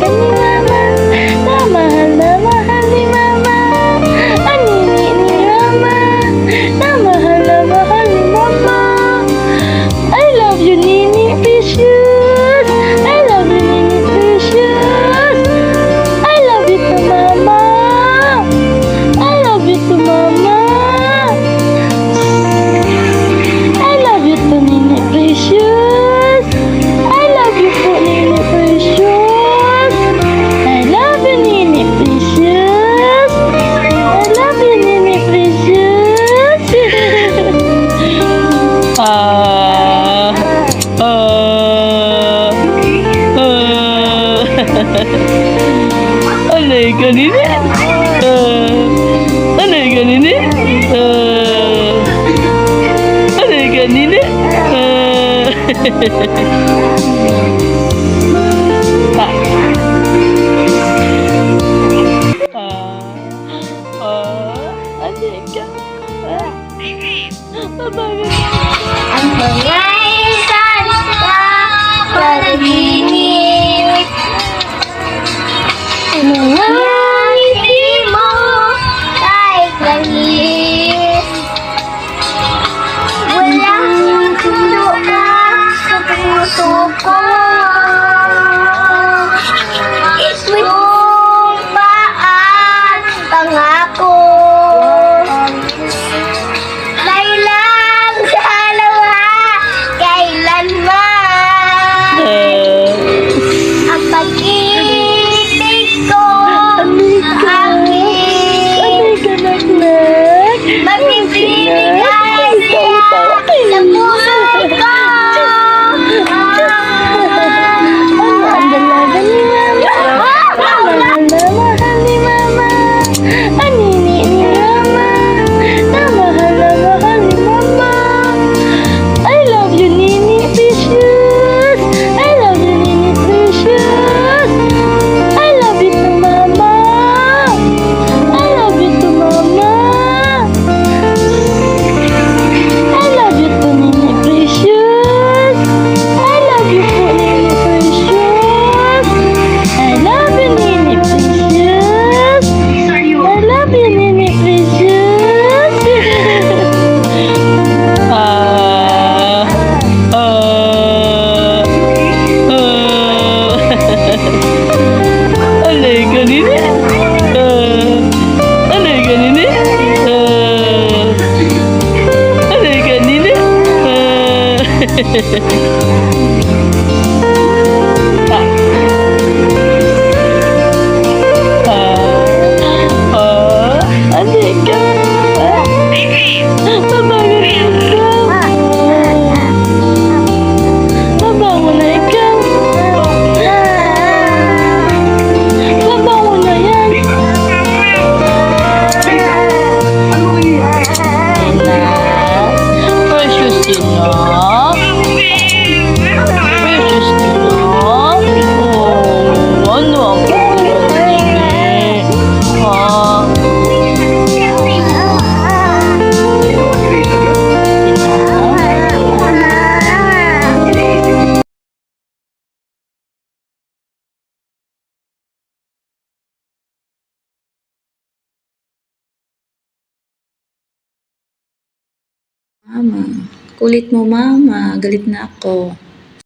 dalaga ni mama, na mahal ni mama. Ang nini ni mama, na mahal ni mama. I love you, Nini Precious. I love you, Nini Precious. I love you to mama. I love you to mama. I love you to Nini Precious. I love you po, Nini Precious. I love you, Nini Precious. I love you, Nini Precious. Alay ka nini? Alay ka nini? Alay ka nini? Alay ka. Ang mga isan sa panaginip, mga ngiti mo kahit langis. Walang tulo ka sa puso ko. Sumpaan pangako. Laylang dalawa kailanman. Ang pag-ibig ko aking magbibigay sa puso ko. Ang dalaga ni mama, mahal ni mama. Ang nini ni mama, na mahal ni mama. I love you, Nini Precious. I love you, Nini Precious. I love you to mama. I love you to mama. I love you to Nini Precious. I love you po, Nini Precious. I love you, Nini Precious. I love you, Nini Precious. Alay ka nini? Alay ka nini? Alay ka nini? Alay ka. Mabango na ikaw. Mabango na ikaw. Mabango na yan. Precious din na. Precious din na. Oh, ano ang pagkakalini? Mama, kulit mo mama, galit na ako.